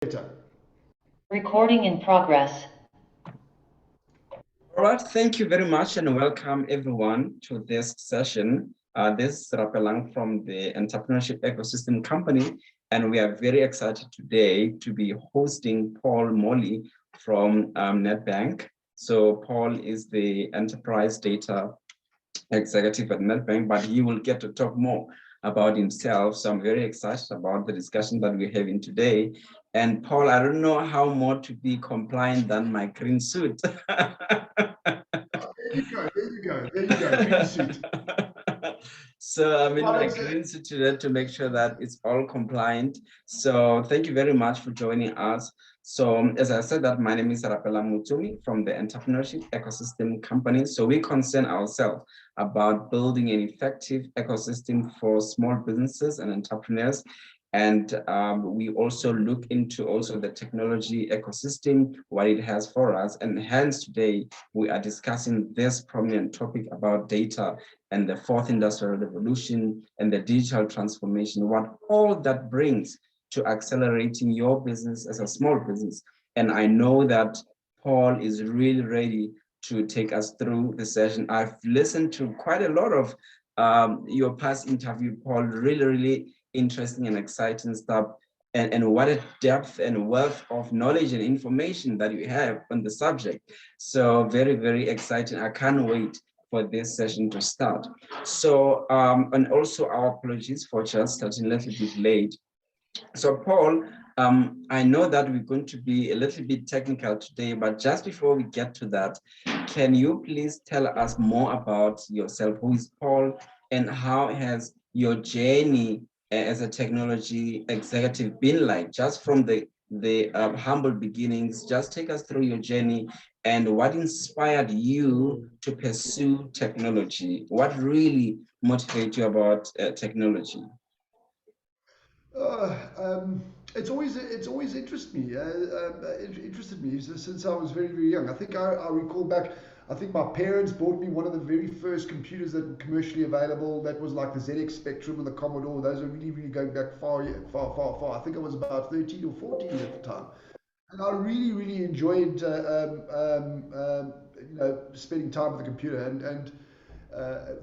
Data. Recording in progress. All right, thank you very much and welcome everyone to this session. This is Rapelang from the Entrepreneurship Ecosystem Company, and we are very excited today to be hosting Paul Morley from Nedbank. So Paul is the Enterprise Data Executive at Nedbank, but he will get to talk more about himself. So I'm very excited about the discussion that we're having today. And Paul, I don't know how more to be compliant than my green suit. There you go, green suit. So I'm in my green suit today to make sure that it's all compliant. So thank you very much for joining us. So as I said that my name is Rapelang from the Entrepreneurship Ecosystem Company. So we concern ourselves about building an effective ecosystem for small businesses and entrepreneurs. And we also look into also the technology ecosystem, what it has for us. And hence today, we are discussing this prominent topic about data and the fourth industrial revolution and the digital transformation, what all that brings to accelerating your business as a small business. And I know that Paul is really ready to take us through the session. I've listened to quite a lot of your past interview, Paul, really interesting and exciting stuff. And what a depth and wealth of knowledge and information that you have on the subject. So very exciting. I can't wait for this session to start. So, and also our apologies for just starting a little bit late. So Paul, I know that we're going to be a little bit technical today, but just before we get to that, can you please tell us more about yourself? Who is Paul and how has your journey as a technology executive been like? Just from the humble beginnings, just take us through your journey and what inspired you to pursue technology? What really motivated you about technology? Uh, um, it's always interested me since I was very young. I think I recall back. I think my parents bought me one of the very first computers that were commercially available. That was like the ZX Spectrum and the Commodore. Those are really going back far. I think I was about 13 or 14 at the time. And I really enjoyed spending time with the computer and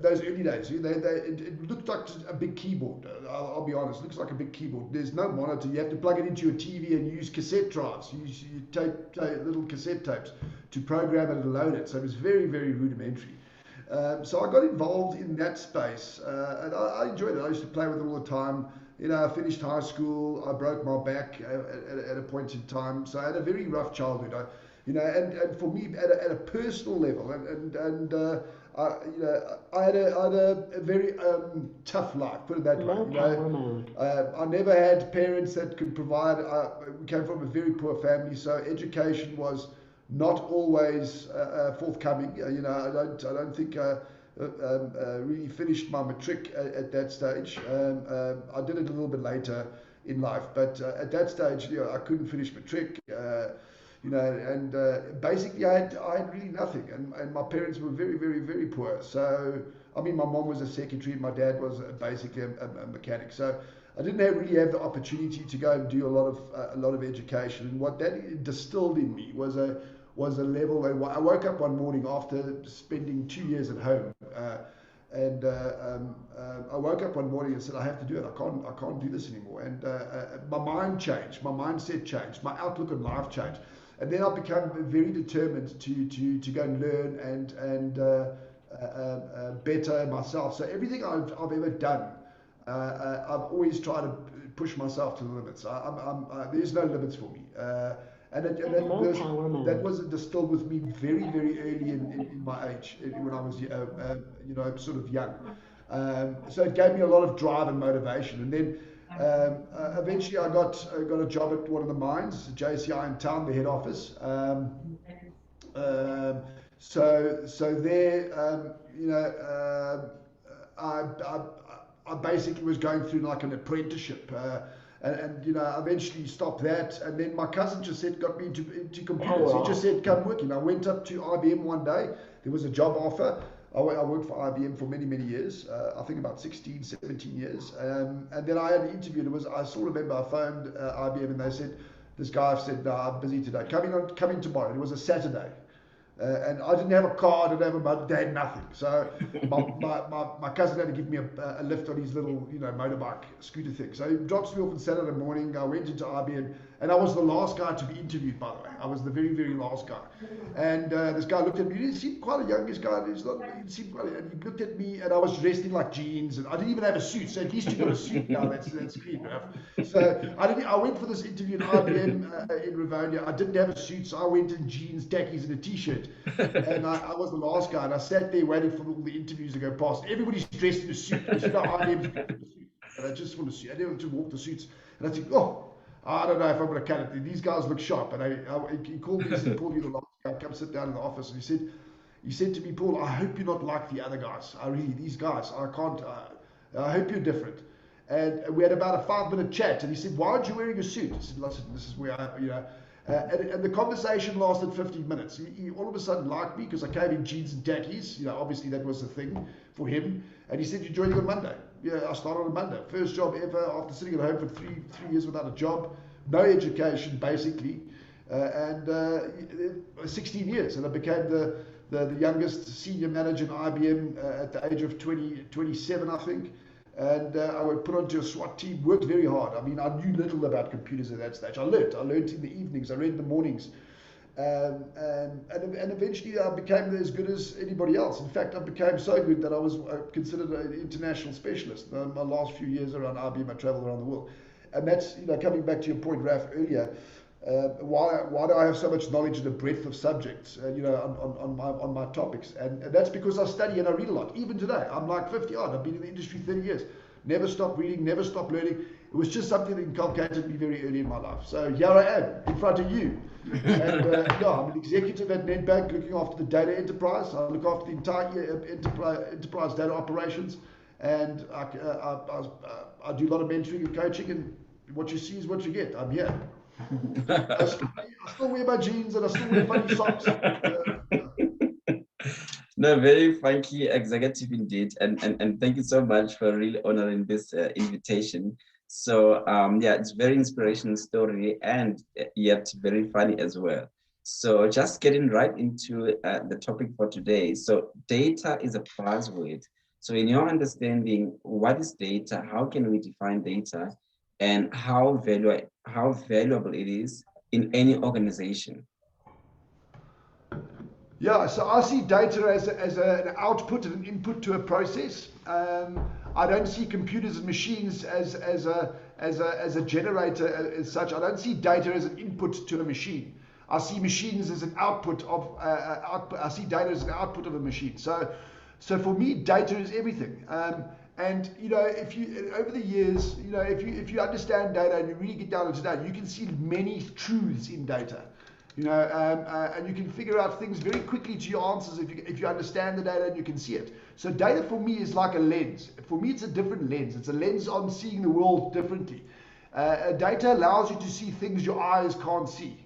those early days. It looked like a big keyboard. I'll be honest, it looks like a big keyboard. There's no monitor. You have to plug it into your TV and use cassette drives. You take little cassette tapes to program it and load it. So it was very rudimentary. So I got involved in that space, and I enjoyed it. I used to play with it all the time. I finished high school. I broke my back at a point in time, so I had a very rough childhood. And for me, at a personal level, I had a very tough life. Put it that way. I never had parents that could provide. We came from a very poor family, so education was not always forthcoming. I don't think really finished my matric at that stage. I did it a little bit later in life, but at that stage, I couldn't finish matric. And basically I had really nothing, and my parents were very poor. So I mean, my mom was a secretary, and my dad was basically a mechanic. So I didn't really have the opportunity to go and do a lot of education. And what that distilled in me was a level where I woke up one morning after spending 2 years at home. I woke up one morning and said, I have to do it. I can't do this anymore. And my mind changed, my mindset changed, my outlook on life changed. And then I became very determined to go and learn and better myself. So everything I've ever done, I've always tried to push myself to the limits. There's no limits for me. That was distilled with me very early in my age, when I was sort of young. So it gave me a lot of drive and motivation. And then eventually I got a job at one of the mines, JCI in town, the head office. So there, I basically was going through like an apprenticeship. I eventually stopped that, and then my cousin just got me into computers. He just said, come work. I went up to IBM one day. There was a job offer. I worked for IBM for many years. I think about 16, 17 years. And then I had an interview. I still remember I phoned IBM, and they said, this guy said, no, I'm busy today. Come in tomorrow. It was a Saturday. And I didn't have a car, I didn't have a motor, they had nothing. So my cousin had to give me a lift on his little, motorbike scooter thing. So he drops me off on Saturday morning. I went into IBM, and I was the last guy to be interviewed, by the way. I was the very, very last guy. And this guy looked at me. He seemed quite a youngish guy. He seemed quite, and he looked at me, and I was dressed in like jeans, and I didn't even have a suit. So at least you got a suit now. That's clean enough. So I went for this interview in IBM in Rivonia. I didn't have a suit, so I went in jeans, khakis, and a t-shirt. And I was the last guy, and I sat there waiting for all the interviews to go past. Everybody's dressed in a suit. Because IBM's dressed in a suit. And I just want to see. I didn't want to walk the suits. And I think, I don't know if I'm going to cut it. These guys look sharp. And he called me and said, Paul, you're the last guy. Come sit down in the office. And he said to me, Paul, I hope you're not like the other guys. These guys, I hope you're different. And we had about a 5-minute chat. And he said, why aren't you wearing a suit? I said, listen, this is where and the conversation lasted 15 minutes. He all of a sudden liked me because I came in jeans and khakis. Obviously that was the thing for him. And he said, you're joining on Monday. Yeah, I started on Monday. First job ever after sitting at home for three years without a job. No education, basically. And 16 years. And I became the youngest senior manager in IBM at the age of 27, I think. And I was put onto a SWAT team, worked very hard. I mean, I knew little about computers at that stage. I learned in the evenings, I read in the mornings. And eventually I became as good as anybody else. In fact, I became so good that I was considered an international specialist. My last few years around IBM, I traveled around the world. And that's, coming back to your point, Raf, earlier, why do I have so much knowledge and a breadth of subjects, on my topics? And that's because I study and I read a lot. Even today, I'm like 50 odd. I've been in the industry 30 years. Never stopped reading, never stopped learning. It was just something that inculcated me very early in my life. So here I am, in front of you. And I'm an executive at Nedbank, looking after the data enterprise. I look after the entire enterprise data operations. And I do a lot of mentoring and coaching, and what you see is what you get. I'm here. I still wear my jeans and I still wear funny socks. No, very funky executive indeed, and thank you so much for really honoring this invitation. So it's very inspirational story and yet very funny as well. So just getting right into the topic for today. So data is a buzzword. So in your understanding, what is data? How can we define data? And how valuable it is in any organization? Yeah, so I see data as an output and an input to a process. I don't see computers and machines as a generator as such. I don't see data as an input to a machine. I see machines as an output of I see data as an output of a machine. So for me, data is everything. And if you over the years, if you understand data and you really get down into data, you can see many truths in data. And you can figure out things very quickly to your answers if you understand the data and you can see it. So data for me is like a lens. For me, it's a different lens. It's a lens on seeing the world differently. Data allows you to see things your eyes can't see.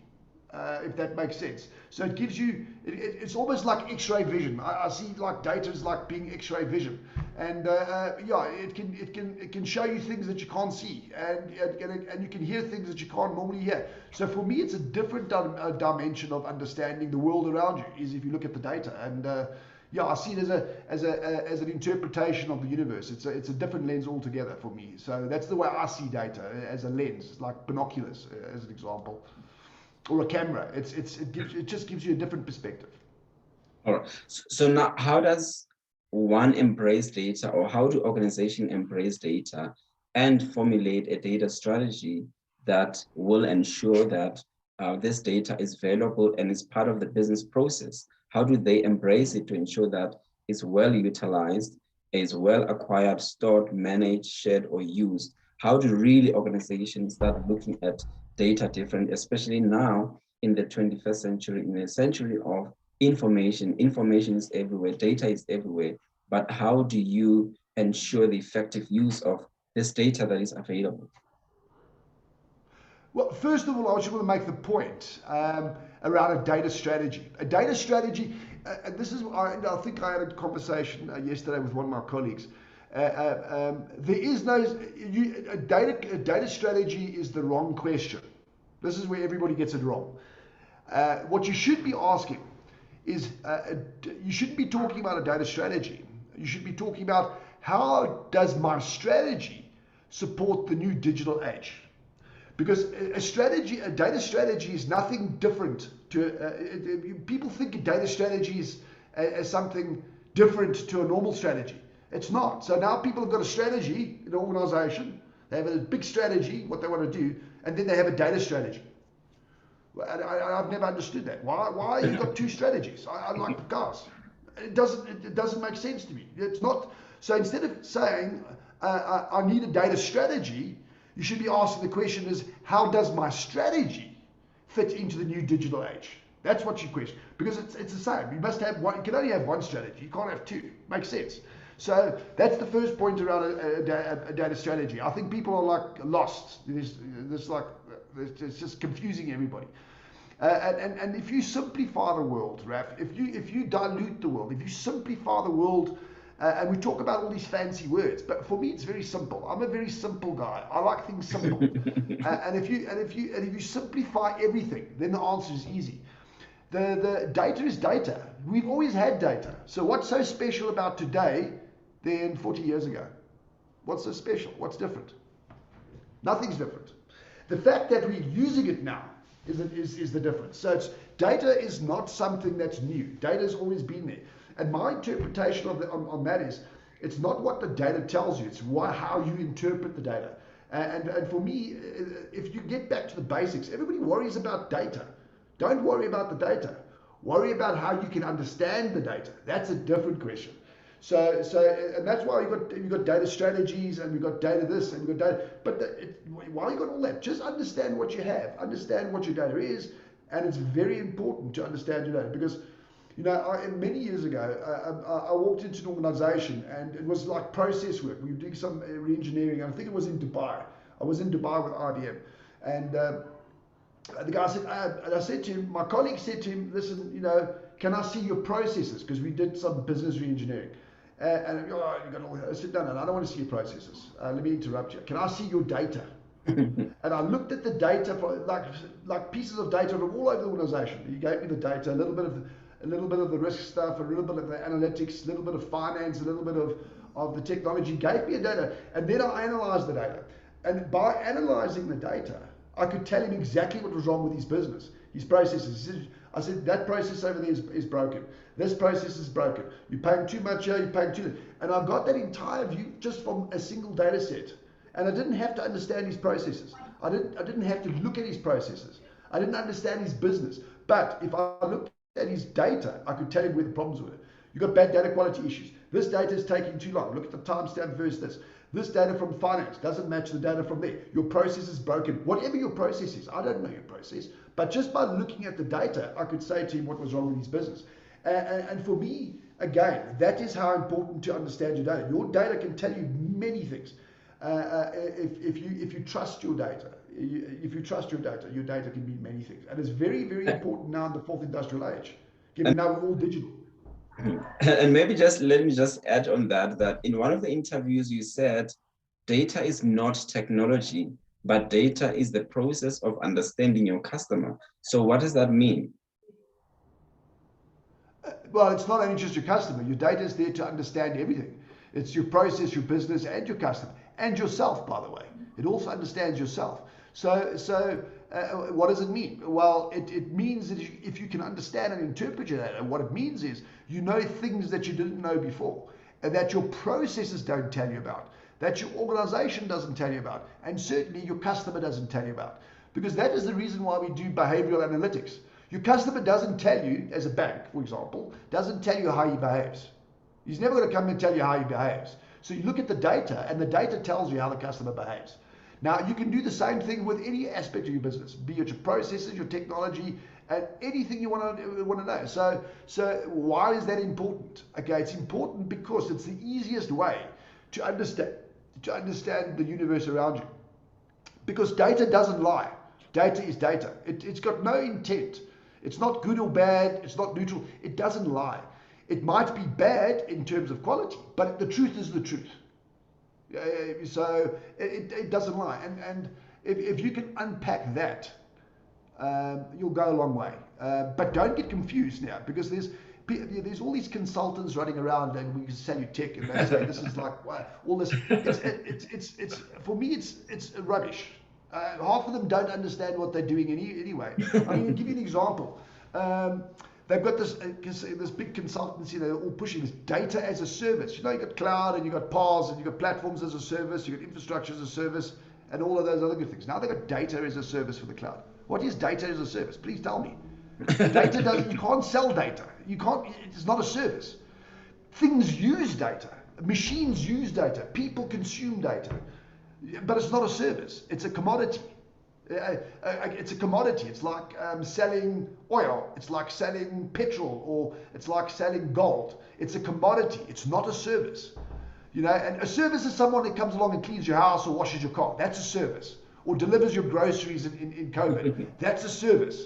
If that makes sense. So it gives you, it's almost like X-ray vision. I see like data is like being X-ray vision, and it can show you things that you can't see, and you can hear things that you can't normally hear. So for me, it's a different dimension of understanding the world around you. Is if you look at the data, and I see it as an interpretation of the universe. It's a different lens altogether for me. So that's the way I see data, as a lens, like binoculars, as an example. Or a camera. It just gives you a different perspective. All right. So now, how does one embrace data, or how do organizations embrace data and formulate a data strategy that will ensure that this data is valuable and is part of the business process? How do they embrace it to ensure that it's well utilized, is well acquired, stored, managed, shared, or used? How do really organizations start looking at data different, especially now in the 21st century, in a century of information? Information is everywhere, data is everywhere, but how do you ensure the effective use of this data that is available? Well, first of all, I just want to make the point around a data strategy. A data strategy, and this is, I think I had a conversation yesterday with one of my colleagues. There is no, a data strategy is the wrong question. This is where everybody gets it wrong. What you should be asking is, you shouldn't be talking about a data strategy. You should be talking about, how does my strategy support the new digital age? Because a data strategy is nothing different to, people think of data strategies as something different to a normal strategy. It's not. So now people have got a strategy in an organization, they have a big strategy, what they want to do, and then they have a data strategy. I've never understood that. Why you got two strategies? I'm like, guys, it doesn't make sense to me. It's not. So instead of saying I need a data strategy, you should be asking the question is, how does my strategy fit into the new digital age? That's what you question, because it's the same. You must have one. You can only have one strategy. You can't have two. Makes sense. So that's the first point around a data strategy. I think people are like lost. It's just confusing everybody. And if you simplify the world, Raf, if you dilute the world, if you simplify the world, and we talk about all these fancy words, but for me it's very simple. I'm a very simple guy. I like things simple. And if you simplify everything, then the answer is easy. The data is data. We've always had data. So what's so special about today than 40 years ago? What's so special? What's different? Nothing's different. The fact that we're using it now is the difference. So data is not something that's new. Data has always been there. And my interpretation on that is, it's not what the data tells you, it's how you interpret the data. And for me, if you get back to the basics, everybody worries about data. Don't worry about the data. Worry about how you can understand the data. That's a different question. So and that's why you've got data strategies, and we've got data this, and we've got data. But why you got all that? Just understand what you have. Understand what your data is, and it's very important to understand your data, because, many years ago, I walked into an organization, and it was like process work. We were doing some re-engineering. I think it was in Dubai. I was in Dubai with IBM, and the guy said, and I said to him, my colleague said to him, listen, can I see your processes? Because we did some business re-engineering. And you got all that. I said, no, I don't want to see your processes. Let me interrupt you. Can I see your data? And I looked at the data, for like pieces of data from all over the organization. He gave me the data, a little bit of the risk stuff, a little bit of the analytics, a little bit of finance, a little bit of the technology. He gave me a data, and then I analyzed the data. And by analyzing the data, I could tell him exactly what was wrong with his business, his processes. I said, that process over there is broken. This process is broken. You're paying too much here, you're paying too little. And I got that entire view just from a single data set. And I didn't have to understand his processes. I didn't have to look at his processes. I didn't understand his business. But if I looked at his data, I could tell him where the problems were. You've got bad data quality issues. This data is taking too long. Look at the timestamp versus this. This data from finance doesn't match the data from there. Your process is broken. Whatever your process is, I don't know your process, but just by looking at the data, I could say to him what was wrong with his business. And for me, again, that is how important to understand your data. Your data can tell you many things. If you trust your data, your data can mean many things. And it's very, very important now in the fourth industrial age, given now we're all digital. And maybe let me add on that in one of the interviews you said, data is not technology, but data is the process of understanding your customer. So what does that mean? Well, it's not only just your customer. Your data is there to understand everything. It's your process, your business, and your customer, and yourself, by the way. It also understands yourself. So what does it mean? Well, it means that if you can understand and interpret your data, what it means is you know things that you didn't know before, and that your processes don't tell you about, that your organization doesn't tell you about, and certainly your customer doesn't tell you about. Because that is the reason why we do behavioral analytics. Your customer doesn't tell you, as a bank, for example, doesn't tell you how he behaves. He's never going to come and tell you how he behaves. So you look at the data, and the data tells you how the customer behaves. Now, you can do the same thing with any aspect of your business, be it your processes, your technology, and anything you want to know. So why is that important? Okay, it's important because it's the easiest way to understand the universe around you. Because data doesn't lie. Data is data. It's got no intent. It's not good or bad. It's not neutral. It doesn't lie. It might be bad in terms of quality, but the truth is the truth. So it doesn't lie. And if you can unpack that, you'll go a long way. But don't get confused now, because there's all these consultants running around, and we can sell you tech, and they say this is like all this. It's for me, it's rubbish. Half of them don't understand what they're doing anyway. I mean, I'll give you an example. They've got this big consultancy. They're all pushing this data as a service. You know, you got cloud, and you got PaaS, and you got platforms as a service. You got infrastructure as a service, and all of those other good things. Now they've got data as a service for the cloud. What is data as a service? Please tell me. Data doesn't. You can't sell data. You can't. It's not a service. Things use data. Machines use data. People consume data, but it's not a service. It's a commodity. It's a commodity. It's like selling oil. It's like selling petrol, or it's like selling gold. It's a commodity. It's not a service. You know, and a service is someone that comes along and cleans your house or washes your car. That's a service. Or delivers your groceries in COVID. That's a service.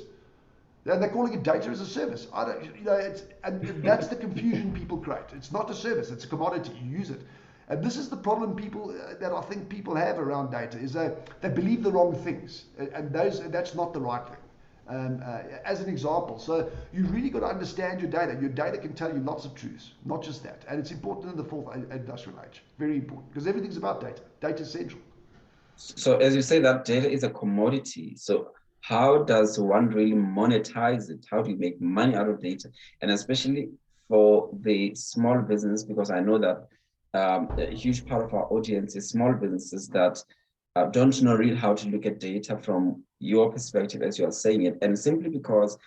And they're calling it data as a service. I don't, you know, and that's the confusion people create. It's not a service. It's a commodity. You use it. And this is the problem that I think people have around data, is they believe the wrong things, and that's not the right thing. As an example, so you've really got to understand your data. Your data can tell you lots of truths, not just that. And it's important in the fourth industrial age. Very important, because everything's about data. Data is central. So as you say, that data is a commodity. So how does one really monetize it? How do you make money out of data? And especially for the small business, because I know that a huge part of our audience is small businesses that don't know really how to look at data from your perspective, as you're saying it. And simply because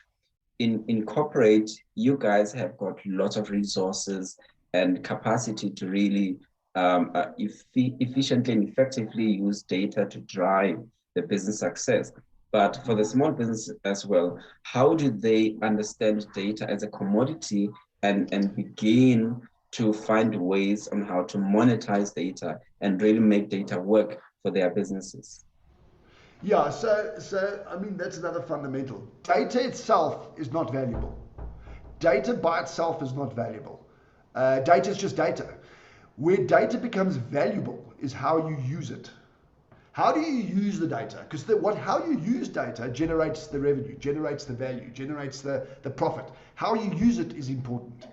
in corporate, you guys have got lots of resources and capacity to really efficiently and effectively use data to drive the business success. But for the small business as well, how do they understand data as a commodity and begin to find ways on how to monetize data and really make data work for their businesses? Yeah, so I mean, that's another fundamental. Data itself is not valuable. Data by itself is not valuable. Data is just data. Where data becomes valuable is how you use it. How do you use the data? Because how you use data generates the revenue, generates the value, generates the profit. How you use it is important.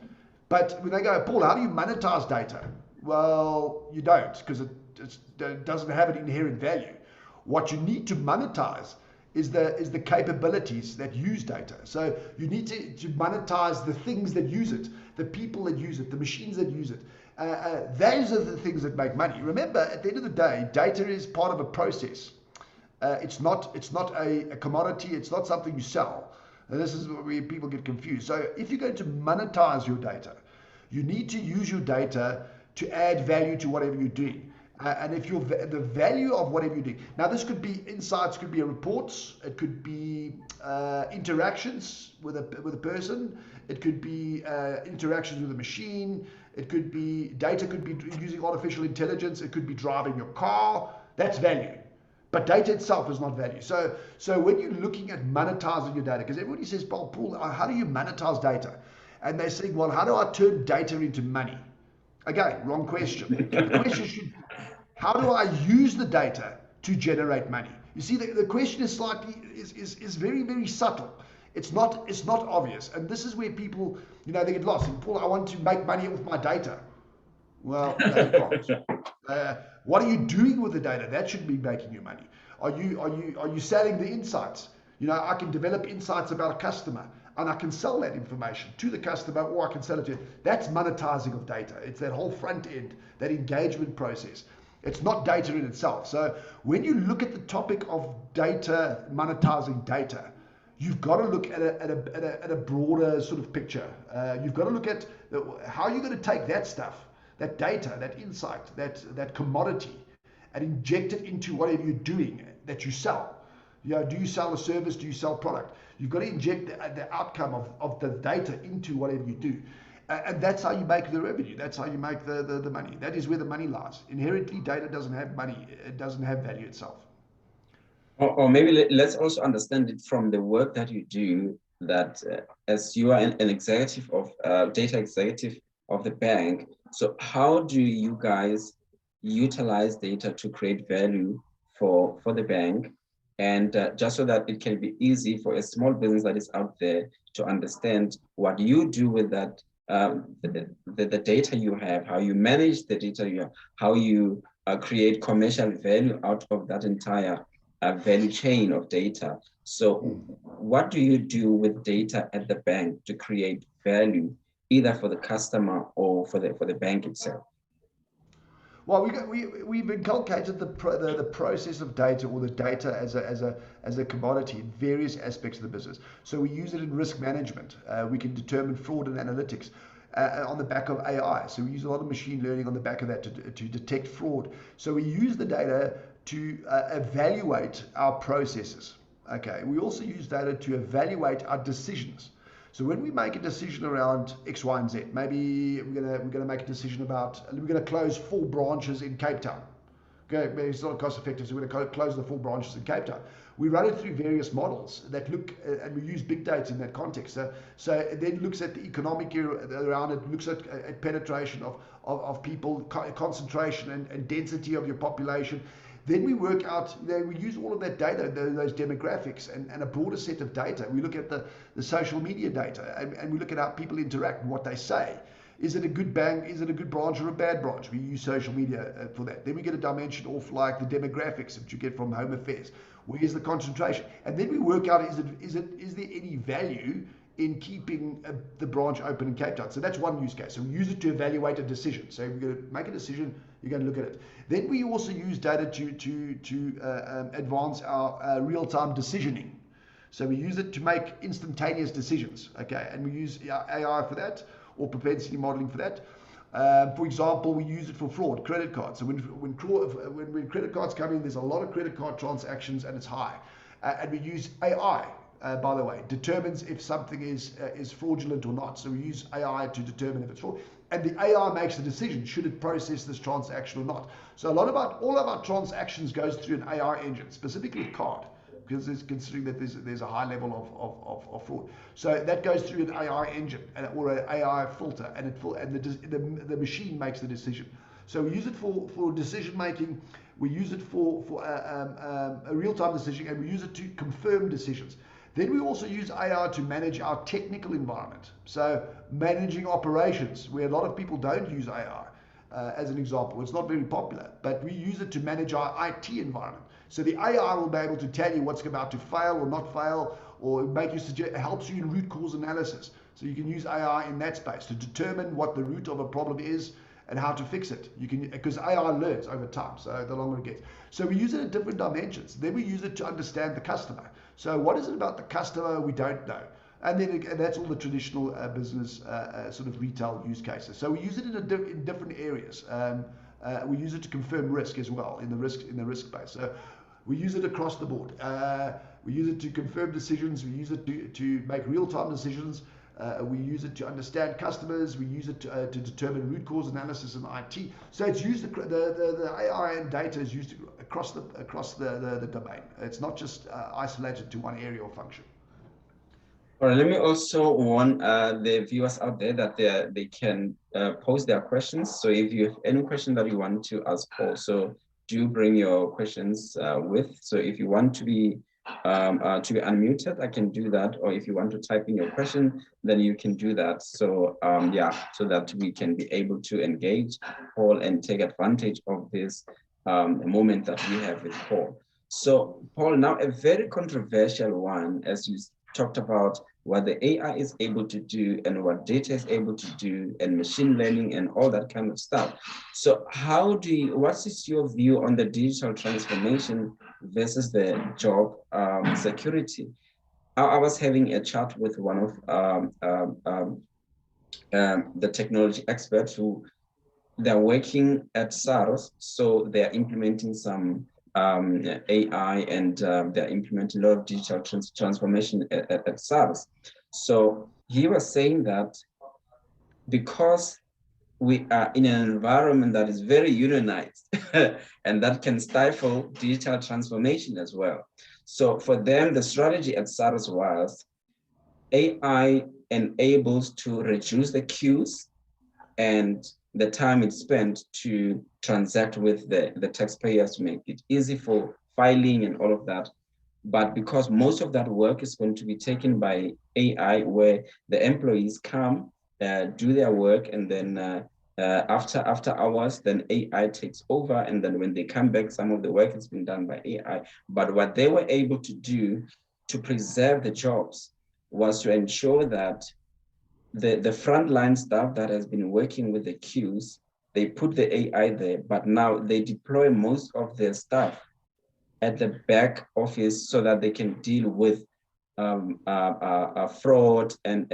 But when they go, Paul, how do you monetize data? Well, you don't, because it doesn't have an inherent value. What you need to monetize is the capabilities that use data. So you need to monetize the things that use it, the people that use it, the machines that use it. Those are the things that make money. Remember, at the end of the day, data is part of a process. It's not a commodity. It's not something you sell. And this is where people get confused. So if you're going to monetize your data, you need to use your data to add value to whatever you're doing. And if the value of whatever you're doing, now this could be insights, could be reports, it could be interactions with a person, it could be interactions with a machine, it could be data, could be using artificial intelligence, it could be driving your car. That's value. But data itself is not value. So when you're looking at monetizing your data, because everybody says, Paul, how do you monetize data? And they're saying, well, how do I turn data into money? Again, wrong question. The question should, how do I use the data to generate money? You see, the question is is very, very subtle. It's not obvious. And this is where people, they get lost. And Paul, I want to make money with my data. Well, no, you can't. What are you doing with the data? That should be making you money. Are you selling the insights? I can develop insights about a customer, and I can sell that information to the customer, or I can sell it to you. That's monetizing of data. It's that whole front end, that engagement process. It's not data in itself. So when you look at the topic of data, monetizing data, you've got to look at a broader sort of picture. You've got to look at how you're going to take that stuff, that data, that insight, that commodity, and inject it into whatever you're doing that you sell. Do you sell a service? Do you sell product? You've got to inject the outcome of the data into whatever you do. And that's how you make the revenue. That's how you make the money. That is where the money lies. Inherently, data doesn't have money. It doesn't have value itself. Or maybe let's also understand it from the work that you do, that as you are an executive of data executive of the bank. So how do you guys utilize data to create value for the bank? And just so that it can be easy for a small business that is out there to understand what you do with that, the data you have, how you manage the data you have, how you create commercial value out of that entire value chain of data. So what do you do with data at the bank to create value, either for the customer or for the bank itself? Well, we've inculcated the process of data, or the data as a commodity in various aspects of the business. So we use it in risk management. We can determine fraud and analytics on the back of AI. So we use a lot of machine learning on the back of that to detect fraud. So we use the data to evaluate our processes. Okay. We also use data to evaluate our decisions. So when we make a decision around X, Y, and Z, maybe we're gonna make a decision about, we're gonna close 4 branches in Cape Town. Okay, maybe it's not cost effective, so we're gonna close the 4 branches in Cape Town. We run it through various models that look, and we use big data in that context. So it then looks at the economic around it, looks at penetration of people, concentration and density of your population. Then we work out, we use all of that data, those demographics, and a broader set of data. We look at the social media data, and we look at how people interact and what they say. Is it a good bank? Is it a good branch or a bad branch? We use social media for that. Then we get a dimension off like the demographics that you get from Home Affairs. Where's the concentration? And then we work out, is there any value in keeping the branch open in Cape Town? So that's one use case. So we use it to evaluate a decision. So we're going to make a decision, you're going to look at it. Then we also use data to advance our real-time decisioning. So we use it to make instantaneous decisions, okay? And we use AI for that, or propensity modeling for that. For example, we use it for fraud, credit cards. So when credit cards come in, there's a lot of credit card transactions and it's high. And we use AI, by the way, determines if something is fraudulent or not. So we use AI to determine if it's fraud. And the AI makes the decision, should it process this transaction or not. So all of our transactions goes through an AI engine, specifically a card, because it's considering that there's a high level of fraud. So that goes through an AI engine or an AI filter, and the machine makes the decision. So we use it for decision making. We use it for a real-time decision, and we use it to confirm decisions. Then we also use AI to manage our technical environment. So managing operations, where a lot of people don't use AI. As an example, it's not very popular, but we use it to manage our IT environment. So the AI will be able to tell you what's about to fail or not fail, or make you suggest, helps you in root cause analysis. So you can use AI in that space to determine what the root of a problem is and how to fix it. You can, because AI learns over time, so the longer it gets. So we use it in different dimensions. Then we use it to understand the customer. So what is it about the customer we don't know? And then that's all the traditional business sort of retail use cases. So we use it in different areas. We use it to confirm risk as well in the risk space. So we use it across the board. We use it to confirm decisions. We use it to make real-time decisions. We use it to understand customers. We use it to determine root cause analysis in IT. So it's used, the AI and data is used across the domain. It's not just isolated to one area or function. All right, let me also warn the viewers out there that they can post their questions. So if you have any question that you want to ask Paul, so do bring your questions with. So if you want to be unmuted, I can do that. Or if you want to type in your question, then you can do that. So yeah, so that we can be able to engage Paul and take advantage of this moment that we have with Paul. So Paul, now a very controversial one, as you talked about what the AI is able to do and what data is able to do and machine learning and all that kind of stuff. So what is your view on the digital transformation versus the job security? I was having a chat with one of the technology experts who they're working at SARS, so they're implementing some AI and they're implementing a lot of digital transformation at SARS. So he was saying that because we are in an environment that is very unionized and that can stifle digital transformation as well. So for them, the strategy at SARS was AI enables to reduce the queues and the time it's spent to transact with the taxpayers to make it easy for filing and all of that. But because most of that work is going to be taken by AI, where the employees come, do their work, and then after hours, then AI takes over. And then when they come back, some of the work has been done by AI. But what they were able to do to preserve the jobs was to ensure that the frontline staff that has been working with the queues, they put the AI there, but now they deploy most of their staff at the back office so that they can deal with fraud and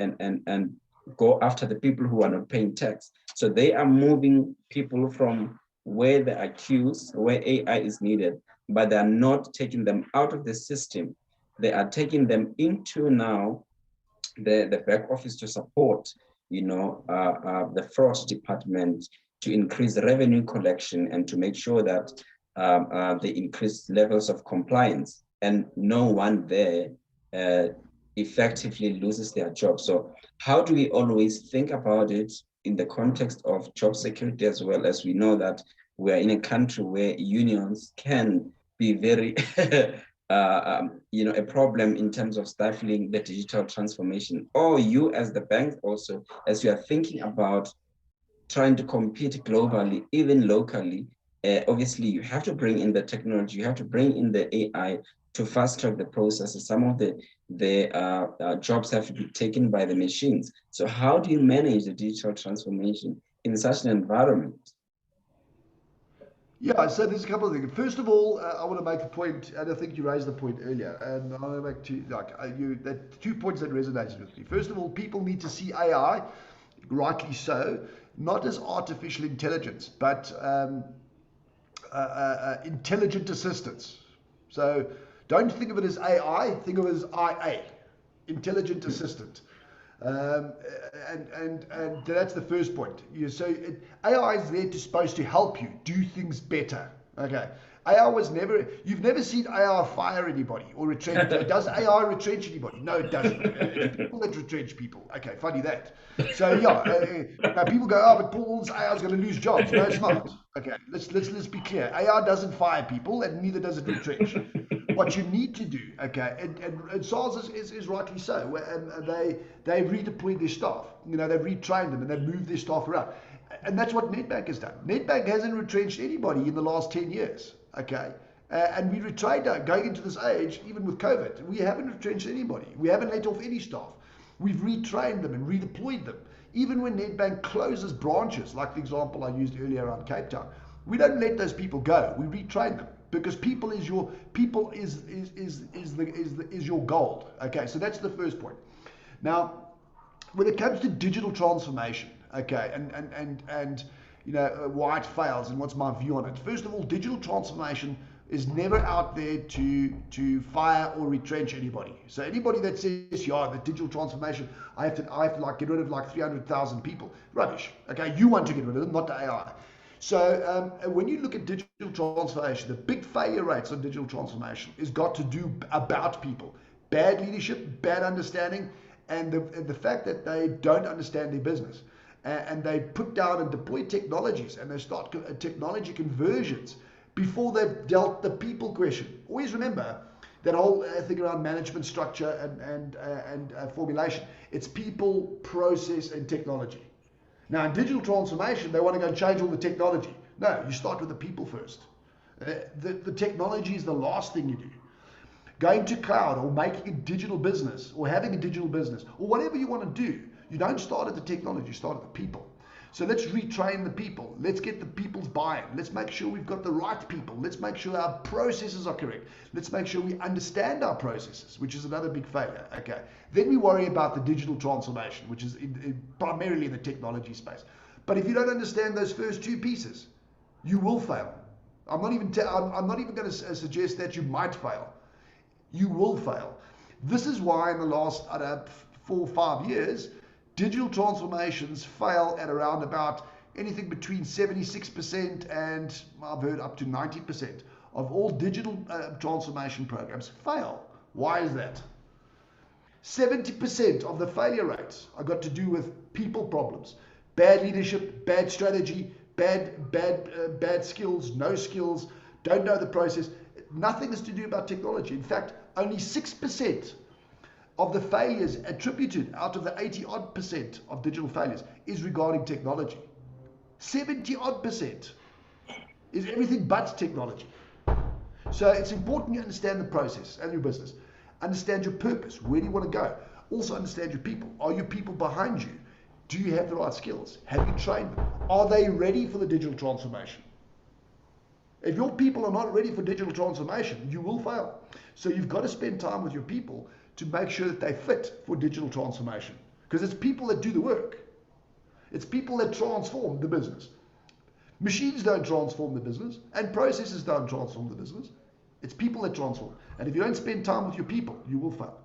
go after the people who are not paying tax. So they are moving people from where they are queues, where AI is needed, but they are not taking them out of the system. They are taking them into now the back office to support, the fraud department, to increase revenue collection and to make sure that they increase levels of compliance, and no one there effectively loses their job. So how do we always think about it in the context of job security, as well as we know that we're in a country where unions can be very a problem in terms of stifling the digital transformation? Or you as the bank also, as you are thinking about trying to compete globally, even locally, obviously you have to bring in the technology, you have to bring in the AI to fast track the processes. Some of the jobs have to be taken by the machines. So how do you manage the digital transformation in such an environment? Yeah, so there's a couple of things. First of all, I want to make a point, and I think you raised the point earlier, and I want to make that 2 points that resonated with me. First of all, people need to see AI, rightly so, not as artificial intelligence, but intelligent assistance. So don't think of it as AI, think of it as IA, intelligent assistant. And that's the first point. AI is there supposed to help you do things better. Okay. You've never seen AI fire anybody or retrench. Does AI retrench anybody? No, it doesn't. It's people that retrench people. Okay, funny that. So now people go, oh, but Paul's AI is going to lose jobs. No, it's not. Okay, let's be clear. AI doesn't fire people, and neither does it retrench. What you need to do, okay, and SARS is rightly so. They redeployed their staff. They've retrained them and they've moved their staff around. And that's what Nedbank has done. Nedbank hasn't retrenched anybody in the last 10 years, okay? And we retrained going into this age, even with COVID. We haven't retrenched anybody. We haven't let off any staff. We've retrained them and redeployed them. Even when Nedbank closes branches, like the example I used earlier around Cape Town, we don't let those people go. We retrain them. Because people is your gold. Okay, so that's the first point. Now, when it comes to digital transformation, okay, and why it fails and what's my view on it. First of all, digital transformation is never out there to fire or retrench anybody. So anybody that says, yeah, the digital transformation, I have to get rid of like 300,000 people, rubbish. Okay, you want to get rid of them, not the AI. So when you look at digital transformation, the big failure rates on digital transformation is got to do about people. Bad leadership, bad understanding, and the fact that they don't understand their business. And they put down and deploy technologies, and they start technology conversions before they've dealt the people question. Always remember that whole thing around management structure and formulation. It's people, process, and technology. Now, in digital transformation, they want to go and change all the technology. No, you start with the people first. The technology is the last thing you do. Going to cloud or making a digital business or having a digital business or whatever you want to do, you don't start at the technology, you start at the people. So let's retrain the people. Let's get the people's buy-in. Let's make sure we've got the right people. Let's make sure our processes are correct. Let's make sure we understand our processes, which is another big failure. Okay. Then we worry about the digital transformation, which is primarily in the technology space. But if you don't understand those first two pieces, you will fail. I'm not even going to suggest that you might fail. You will fail. This is why in the last 4 or 5 years, digital transformations fail at around about anything between 76% and I've heard up to 90% of all digital transformation programs fail. Why is that? 70% of the failure rates are got to do with people problems, bad leadership, bad strategy, bad skills, no skills, don't know the process. Nothing is to do about technology. In fact, only 6% of the failures attributed out of the 80-odd% of digital failures is regarding technology. 70-odd% is everything but technology. So it's important you understand the process and your business. Understand your purpose. Where do you want to go? Also understand your people. Are your people behind you? Do you have the right skills? Have you trained them? Are they ready for the digital transformation? If your people are not ready for digital transformation, you will fail. So you've got to spend time with your people to make sure that they fit for digital transformation. Because it's people that do the work. It's people that transform the business. Machines don't transform the business, and processes don't transform the business. It's people that transform. And if you don't spend time with your people, you will fail.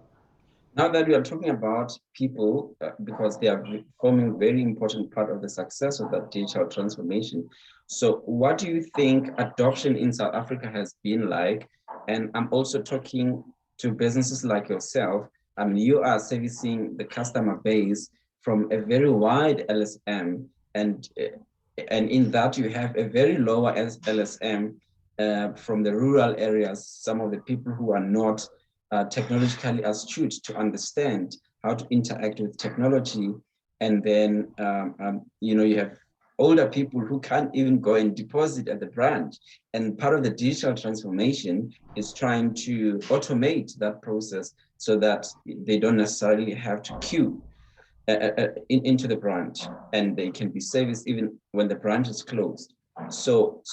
Now that we are talking about people, because they are forming a very important part of the success of that digital transformation. So what do you think adoption in South Africa has been like? And I'm also talking to businesses like yourself. I mean, you are servicing the customer base from a very wide LSM, and in that you have a very lower LSM from the rural areas, some of the people who are not technologically astute to understand how to interact with technology. And then, you have older people who can't even go and deposit at the branch. And part of the digital transformation is trying to automate that process so that they don't necessarily have to queue into the branch, and they can be serviced even when the branch is closed. So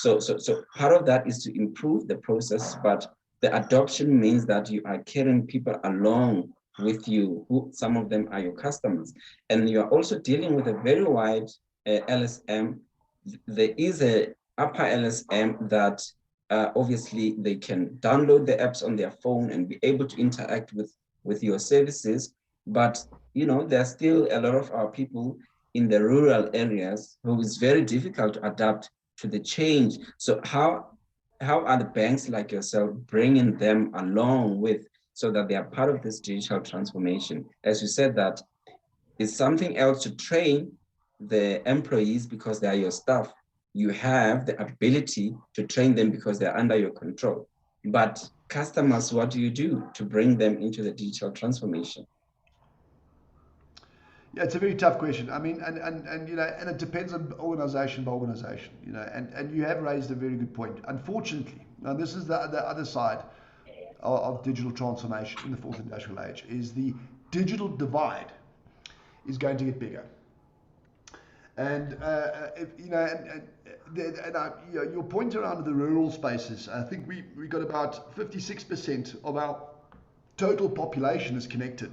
part of that is to improve the process, but the adoption means that you are carrying people along with you, who some of them are your customers, and you are also dealing with a very wide LSM. There is a upper LSM that obviously they can download the apps on their phone and be able to interact with your services, but there are still a lot of our people in the rural areas who is very difficult to adapt to the change. So how are the banks like yourself bringing them along with, so that they are part of this digital transformation? As you said, that is something else to train the employees because they are your staff. You have the ability to train them because they're under your control. But customers, what do you do to bring them into the digital transformation? Yeah, it's a very tough question. I mean, and it depends on organization by organization, and you have raised a very good point. Unfortunately, now this is the other side of digital transformation in the fourth industrial age, is the digital divide is going to get bigger. And your point around the rural spaces, I think we got about 56% of our total population is connected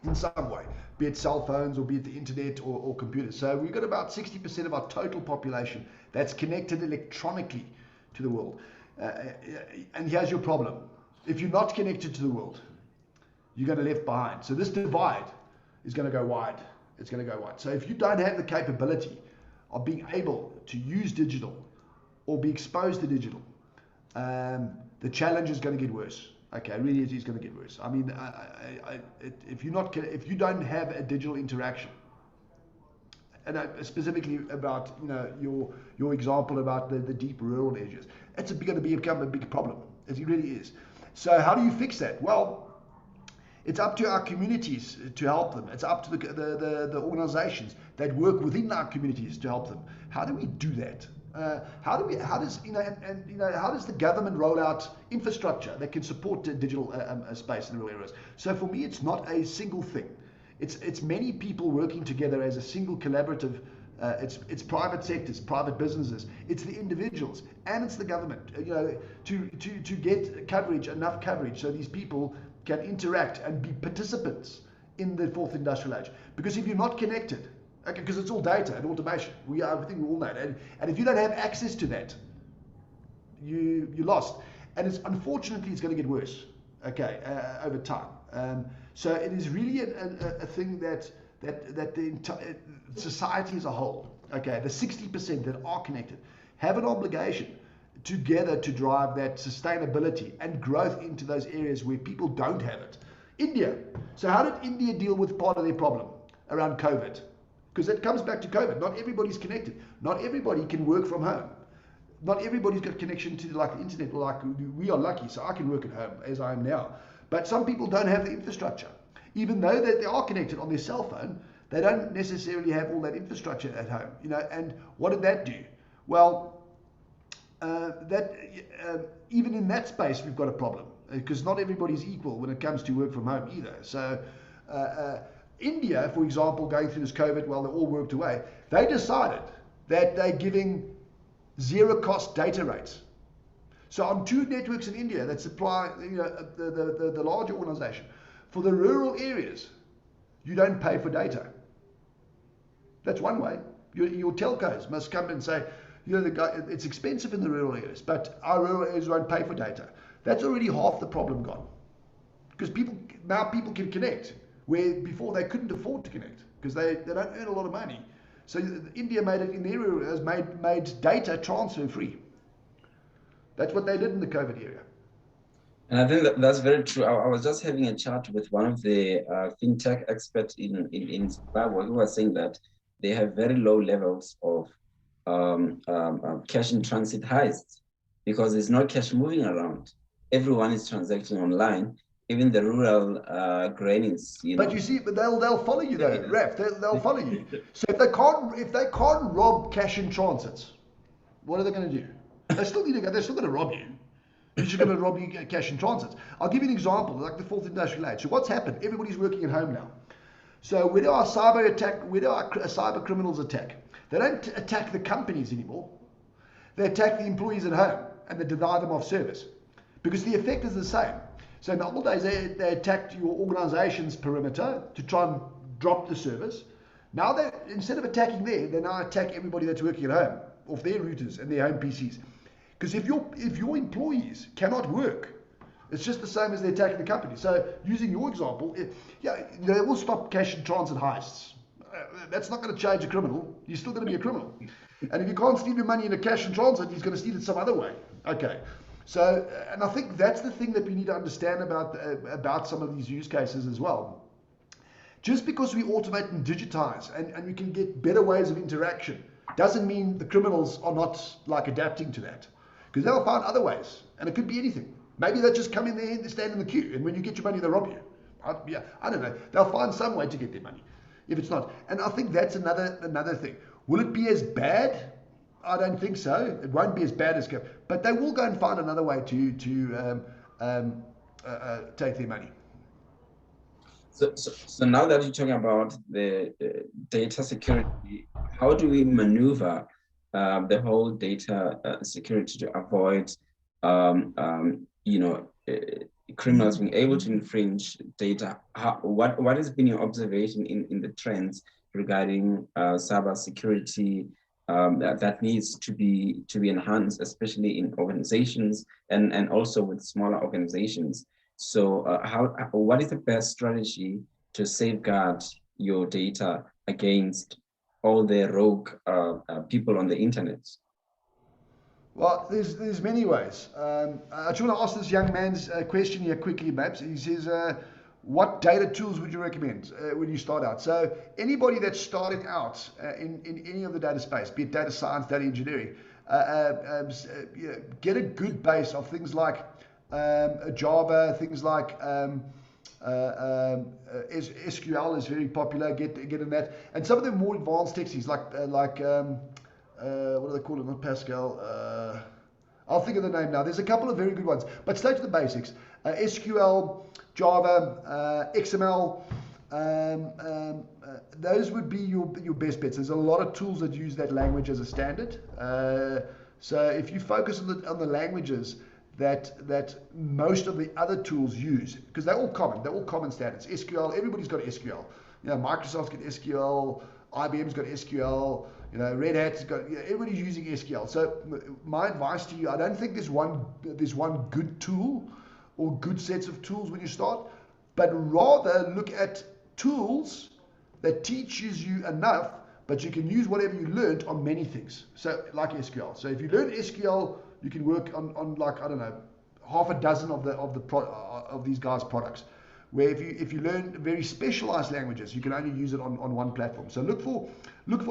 in some way, be it cell phones or be it the internet or computers. So we've got about 60% of our total population that's connected electronically to the world. And here's your problem. If you're not connected to the world, you're going to be left behind. So this divide is going to go wide. It's going to go wide. So if you don't have the capability of being able to use digital or be exposed to digital, the challenge is going to get worse. Okay, really, it is going to get worse. I mean, if you don't have a digital interaction, and specifically about your example about the deep rural areas, it's going to become a big problem. It really is. So how do you fix that? Well, it's up to our communities to help them. It's up to the organizations that work within our communities to help them. How do we do that? How does the government roll out infrastructure that can support the digital space in rural areas? So for me, it's not a single thing. It's many people working together as a single collaborative. It's private sectors, private businesses, it's the individuals, and it's the government. To get coverage, enough coverage, so these people can interact and be participants in the fourth industrial age. Because if you're not connected, okay, because it's all data and automation, I think we all know that, and if you don't have access to that, you're lost. And unfortunately it's going to get worse, okay, over time. So it is really a thing that the entire society as a whole, okay, the 60% that are connected, have an obligation together to drive that sustainability and growth into those areas where people don't have it. India. So how did India deal with part of their problem around COVID? Because it comes back to COVID. Not everybody's connected. Not everybody can work from home. not everybody's got connection to like the internet. Like we are lucky, so I can work at home as I am now. But some people don't have the infrastructure. Even though they are connected on their cell phone, they don't necessarily have all that infrastructure at home. And what did that do? Well, even in that space, we've got a problem because not everybody's equal when it comes to work from home either. So India, for example, going through this COVID while they all worked away, they decided that they're giving zero-cost data rates. So on 2 networks in India that supply the larger organization, for the rural areas, you don't pay for data. That's one way. Your telcos must come and say, it's expensive in the rural areas, but our rural areas won't pay for data. That's already half the problem gone. Because now people can connect, where before they couldn't afford to connect, because they don't earn a lot of money. So India made it in their areas, made data transfer free. That's what they did in the COVID area. And I think that's very true. I was just having a chat with one of the fintech experts in Zimbabwe who was saying that they have very low levels of cash in transit heists because there's no cash moving around. Everyone is transacting online, even the rural grannies. But you see, but they'll follow you though, Raf. They'll follow you. So if they can't rob cash in transits, what are they going to do? They're still going to rob you. They're just going to rob you cash in transits. I'll give you an example, like the fourth industrial age. So what's happened? Everybody's working at home now. So where do our cyber criminals attack? They don't attack the companies anymore. They attack the employees at home and they deny them of service because the effect is the same. So in the old days, they attacked your organization's perimeter to try and drop the service. Now instead of attacking there, they now attack everybody that's working at home off their routers and their home PCs. Because if your employees cannot work, it's just the same as they're attacking the company. So using your example, they will stop cash in transit heists. That's not going to change a criminal. You're still going to be a criminal. And if you can't steal your money in a cash in transit, he's going to steal it some other way. Okay. So, and I think that's the thing that we need to understand about some of these use cases as well. Just because we automate and digitize and we can get better ways of interaction doesn't mean the criminals are not like adapting to that. Because they'll find other ways. And it could be anything. Maybe they'll just come in there and stand in the queue. And when you get your money, they'll rob you. I don't know. They'll find some way to get their money. If it's not. And I think that's another thing. Will it be as bad? I don't think so. It won't be as bad as COVID. But they will go and find another way to take their money. So now that you're talking about the data security, how do we maneuver the whole data security to avoid, criminals being able to infringe data? What has been your observation in the trends regarding cyber security that needs to be enhanced, especially in organizations and also with smaller organizations? So what is the best strategy to safeguard your data against all the rogue people on the internet? Well, there's many ways. I just want to ask this young man's question here quickly, Maps. He says, what data tools would you recommend when you start out? So anybody that's starting out in any of the data space, be it data science, data engineering, get a good base of things like Java, things like SQL is very popular. Get in that, and some of the more advanced techniques like what do they call it? Not Pascal. I'll think of the name now. There's a couple of very good ones, but stay to the basics. SQL, Java, XML. Those would be your best bets. There's a lot of tools that use that language as a standard. So if you focus on the languages that most of the other tools use, because they're all common standards. SQL, everybody's got SQL. Microsoft's got SQL, IBM's got SQL, Red Hat's got, everybody's using SQL. So my advice to you, I don't think there's one good tool or good sets of tools when you start, but rather look at tools that teaches you enough, but you can use whatever you learned on many things. So like SQL. So if you learn SQL, you can work on like, I don't know, half a dozen of these guys' products. Where if you learn very specialized languages, you can only use it on one platform. So look for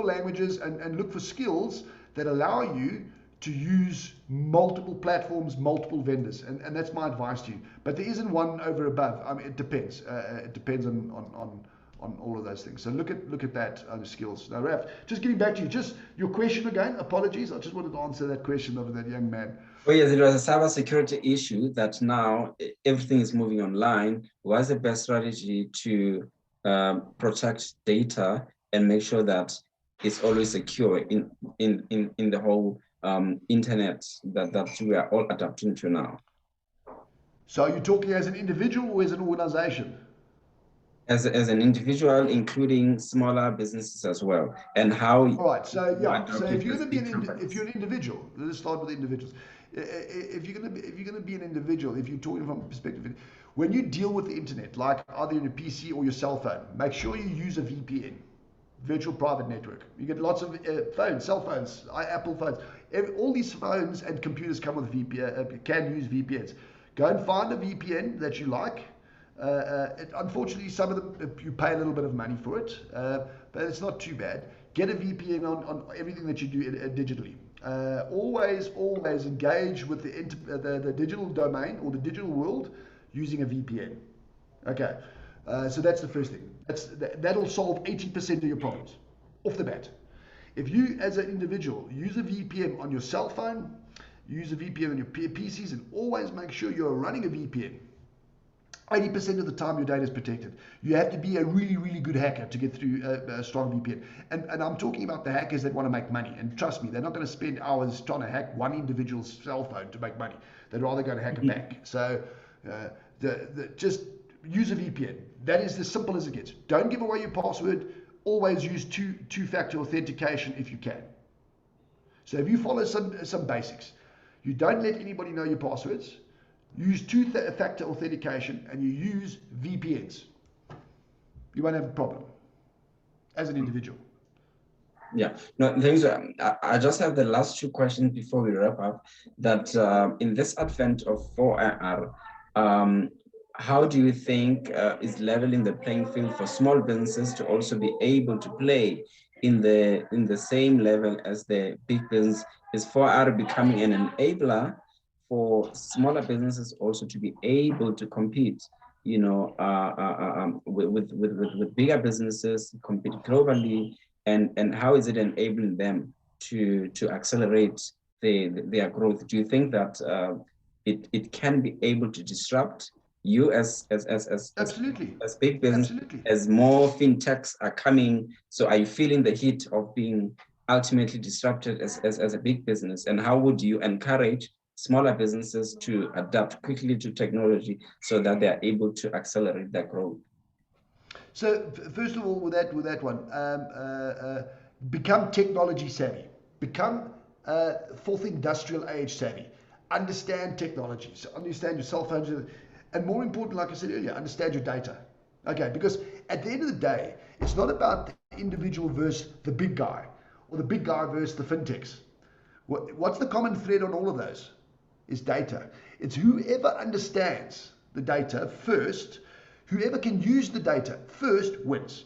languages and look for skills that allow you to use multiple platforms, multiple vendors, and that's my advice to you. But there isn't one over above. I mean, it depends. It depends on all of those things. So look at that skills. Now, Raf, just getting back to you, just your question again. Apologies, I just wanted to answer that question of that young man. Oh yes, it was a cybersecurity issue that now everything is moving online. What's the best strategy to protect data and make sure that it's always secure in the whole internet that we are all adapting to now? So are you talking as an individual or as an organization? As an individual, including smaller businesses as well, and how. All right. So yeah. So if you're going to be if you're an individual, let's start with the individuals. If you're going to be an individual, if you're talking from a perspective, when you deal with the internet, like either in a PC or your cell phone, make sure you use a VPN, virtual private network. You get lots of phones, cell phones, Apple phones. All these phones and computers come with VPN. Can use VPNs. Go and find a VPN that you like. Unfortunately, some of them you pay a little bit of money for it, but it's not too bad. Get a VPN on everything that you do digitally. Always engage with the digital domain or the digital world using a VPN. Okay, so that's the first thing. That'll solve 80% of your problems off the bat. If you, as an individual, use a VPN on your cell phone, use a VPN on your PCs, and always make sure you're running a VPN. 80% of the time your data is protected. You have to be a really good hacker to get through a strong VPN. And I'm talking about the hackers that want to make money. And trust me, they're not going to spend hours trying to hack one individual's cell phone to make money. They'd rather go and hack a bank. So just use a VPN. That is as simple as it gets. Don't give away your password. Always use two-factor authentication if you can. So if you follow some basics, you don't let anybody know your passwords. Use two-factor authentication and you use VPNs. You won't have a problem as an individual. Yeah, no, thanks. I just have the last two questions before we wrap up. That in this advent of 4IR, how do you think is leveling the playing field for small businesses to also be able to play in the same level as the big business? Is 4IR becoming an enabler for smaller businesses also to be able to compete, you know, with bigger businesses, compete globally, and how is it enabling them to accelerate their growth? Do you think that it can be able to disrupt you as Absolutely, as big business, absolutely, as more fintechs are coming? So are you feeling the heat of being ultimately disrupted as a big business? And how would you encourage smaller businesses to adapt quickly to technology so that they are able to accelerate their growth? So first of all, with that one, become technology savvy, become fourth industrial age savvy, understand technology, so understand your cell phones, and more important, like I said earlier, understand your data. Okay, because at the end of the day, it's not about the individual versus the big guy, or the big guy versus the fintechs. What's the common thread on all of those? Is data. It's whoever understands the data first, whoever can use the data first wins.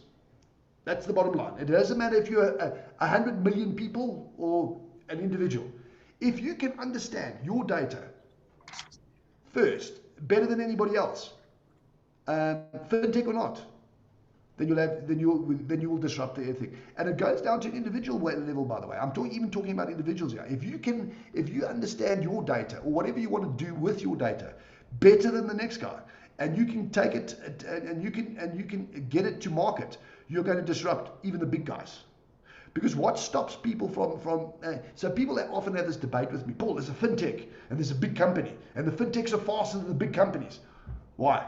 That's the bottom line. It doesn't matter if you're 100 million people or an individual. If you can understand your data first, better than anybody else, fintech or not, then you will disrupt the thing. And it goes down to an individual level, by the way. I'm even talking about individuals here. If you understand your data or whatever you want to do with your data better than the next guy, and you can take it and you can get it to market, you're going to disrupt even the big guys. Because what stops people from so people often have this debate with me, Paul, there's a fintech and there's a big company, and the fintechs are faster than the big companies. Why?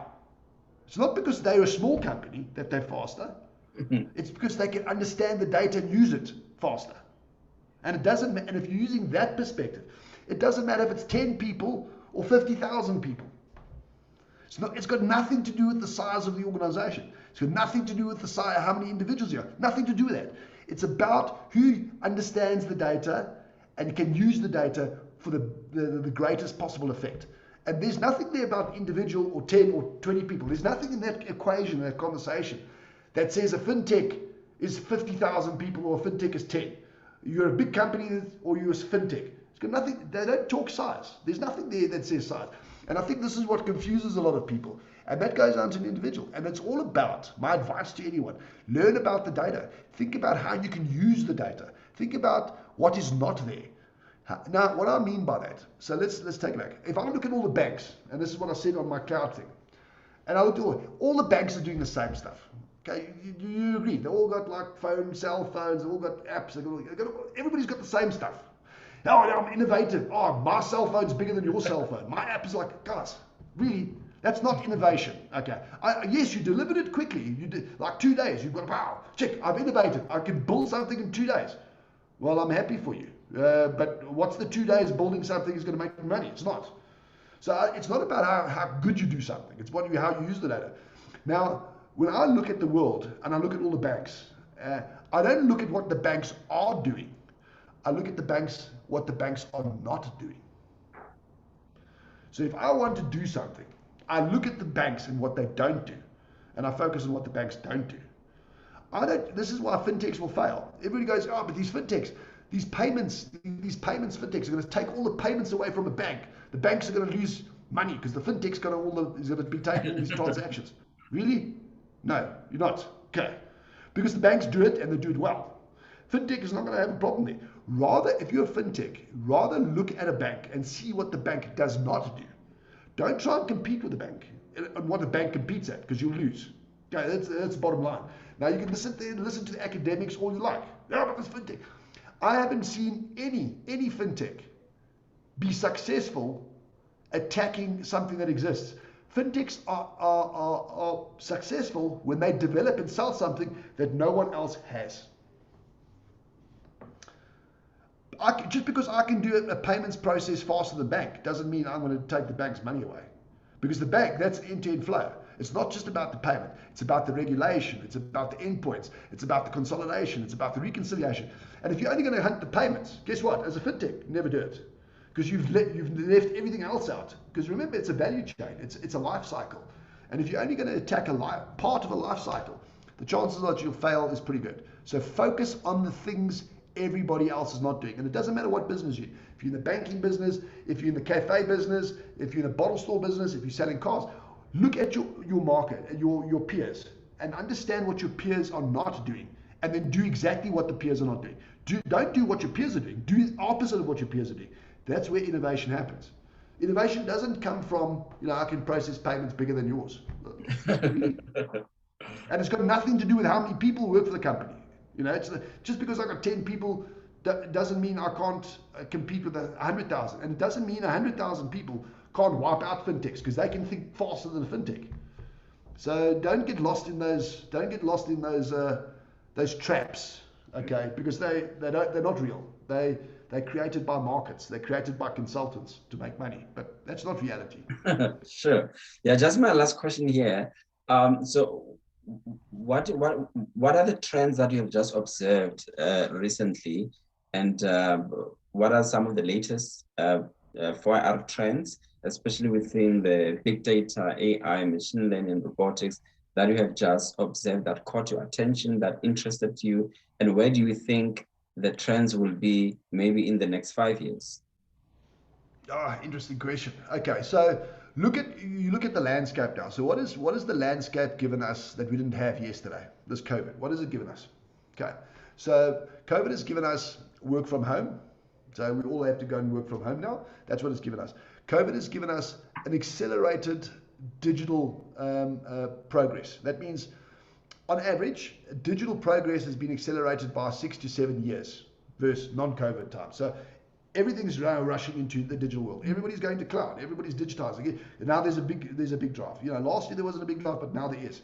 It's not because they're a small company that they're faster. It's because they can understand the data and use it faster. And it doesn't. And if you're using that perspective, it doesn't matter if it's 10 people or 50,000 people. It's got nothing to do with the size of the organization. It's got nothing to do with the size, how many individuals you have. Nothing to do with that. It's about who understands the data and can use the data for the greatest possible effect. And there's nothing there about individual or 10 or 20 people. There's nothing in that equation, in that conversation, that says a fintech is 50,000 people or a fintech is 10. You're a big company or you're a fintech. got nothing. They don't talk size. There's nothing there that says size. And I think this is what confuses a lot of people. And that goes down to an individual. And it's all about, my advice to anyone, learn about the data. Think about how you can use the data. Think about what is not there. Now, what I mean by that, so let's take it back. If I look at all the banks, and this is what I said on my cloud thing, and I look at all the banks are doing the same stuff. Okay, you agree? They all got like phones, cell phones, they all got apps. Everybody's got the same stuff. Oh, I'm innovative. Oh, my cell phone's bigger than your cell phone. My app is like, guys, really? That's not innovation. Okay. Yes, you delivered it quickly. You did like 2 days. You've got, wow, check, I've innovated. I can build something in 2 days. Well, I'm happy for you. But what's the 2 days building something is going to make money? It's not. So it's not about how good you do something. It's how you use the data. Now, when I look at the world and I look at all the banks, I don't look at what the banks are doing. I look at what the banks are not doing. So if I want to do something, I look at the banks and what they don't do, and I focus on what the banks don't do. This is why fintechs will fail. Everybody goes, oh, but these fintechs, these payments fintechs are going to take all the payments away from a bank. The banks are going to lose money because the fintech's is going to be taking these transactions. Really? No, you're not. Okay. Because the banks do it and they do it well. Fintech is not going to have a problem there. Rather, if you're a fintech, rather look at a bank and see what the bank does not do. Don't try and compete with the bank and what the bank competes at, because you'll lose. Okay, that's the bottom line. Now you can listen to the academics all you like. Yeah, but this fintech. I haven't seen any fintech be successful attacking something that exists. Fintechs are successful when they develop and sell something that no one else has. Just because I can do a payments process faster than the bank doesn't mean I'm going to take the bank's money away. Because the bank, that's end-to-end flow. It's not just about the payment. It's about the regulation. It's about the endpoints. It's about the consolidation. It's about the reconciliation. And if you're only going to hunt the payments, guess what? As a fintech, never do it. Because you've left everything else out. Because remember, it's a value chain. It's a life cycle. And if you're only going to attack part of a life cycle, the chances that you'll fail is pretty good. So focus on the things everybody else is not doing. And it doesn't matter what business you're in. If you're in the banking business, if you're in the cafe business, if you're in a bottle store business, if you're selling cars, look at your market and your peers and understand what your peers are not doing, and then do exactly what the peers are not doing. Don't do what your peers are doing. Do the opposite of what your peers are doing. That's where innovation happens. Innovation doesn't come from, I can process payments bigger than yours. And it's got nothing to do with how many people work for the company. It's just because I got 10 people doesn't mean I can't compete with 100,000, and it doesn't mean 100,000 people can't wipe out fintechs because they can think faster than a fintech. So don't get lost in those. Don't get lost in those traps, okay? Because they're not real. They're created by markets. They're created by consultants to make money, but that's not reality. Sure. Yeah. Just my last question here. So, what are the trends that you have just observed recently, and what are some of the latest 4R trends, especially within the big data, AI, machine learning, robotics, that you have just observed that caught your attention, that interested you, and where do you think the trends will be maybe in the next 5 years? Interesting question. Okay, so you look at the landscape now. So what is the landscape given us that we didn't have yesterday? This COVID. What has it given us? Okay, so COVID has given us work from home. So we all have to go and work from home now. That's what it's given us. COVID has given us an accelerated digital progress. That means, on average, digital progress has been accelerated by 6 to 7 years versus non-COVID time. So everything's now rushing into the digital world. Everybody's going to cloud. Everybody's digitizing. Now there's a big drive. Last year there wasn't a big drive, but now there is.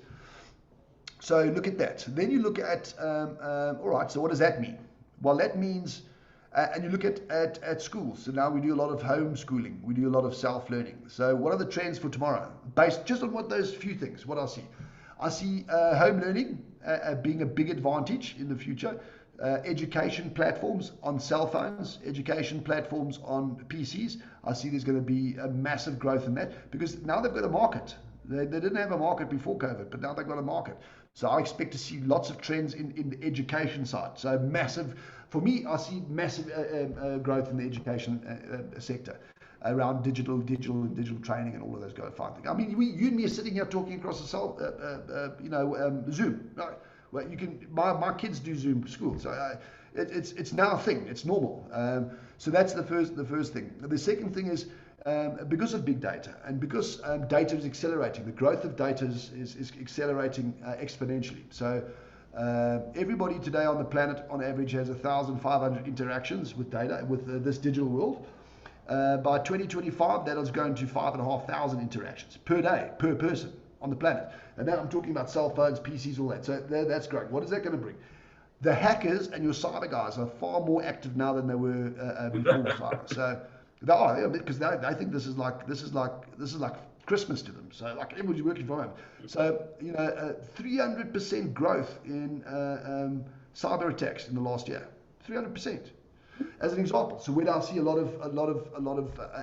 So look at that. Then you look at all right. So what does that mean? Well, that means, and you look at schools. So now we do a lot of homeschooling. We do a lot of self-learning. So what are the trends for tomorrow? Based just on what those few things. What I see home learning being a big advantage in the future. Education platforms on cell phones, education platforms on PCs. I see there's going to be a massive growth in that because now they've got a market. They didn't have a market before COVID, but now they've got a market. So I expect to see lots of trends in the education side. So massive, for me, I see massive growth in the education sector around digital training and all of those kind of fine things. I mean, you and me are sitting here talking across the Zoom. Right? Well, you can. My kids do Zoom school, so it's now a thing. It's normal. So that's the first thing. The second thing is because of big data and because data is accelerating. The growth of data is accelerating exponentially. So everybody today on the planet, on average, has 1,500 interactions with data with this digital world. By 2025, that is going to 5,500 interactions per day, per person on the planet. And now I'm talking about cell phones, PCs, all that. So that's great. What is that going to bring? The hackers and your cyber guys are far more active now than they were before cyber. So they are, because they think this is like Christmas to them. So like everybody's working from home. So 300% growth in cyber attacks in the last year. 300%. As an example, so where I see a lot of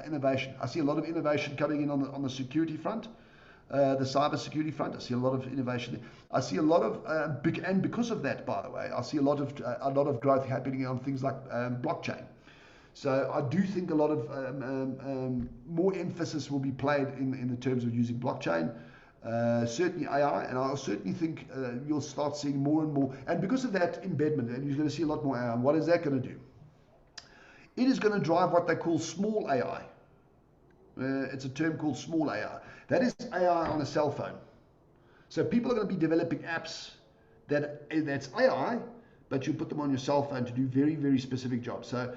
innovation. I see a lot of innovation coming in on the security front, the cyber security front. I see a lot of innovation. I see a lot of and because of that, by the way, I see a lot of growth happening on things like blockchain. So I do think a lot of more emphasis will be played in the terms of using blockchain. Certainly AI, and I certainly think you'll start seeing more and more. And because of that embedment, and you're going to see a lot more AI. And what is that going to do? It is going to drive what they call small AI. It's a term called small AI. That is AI on a cell phone. So people are going to be developing apps that's AI, but you put them on your cell phone to do very, very specific jobs. So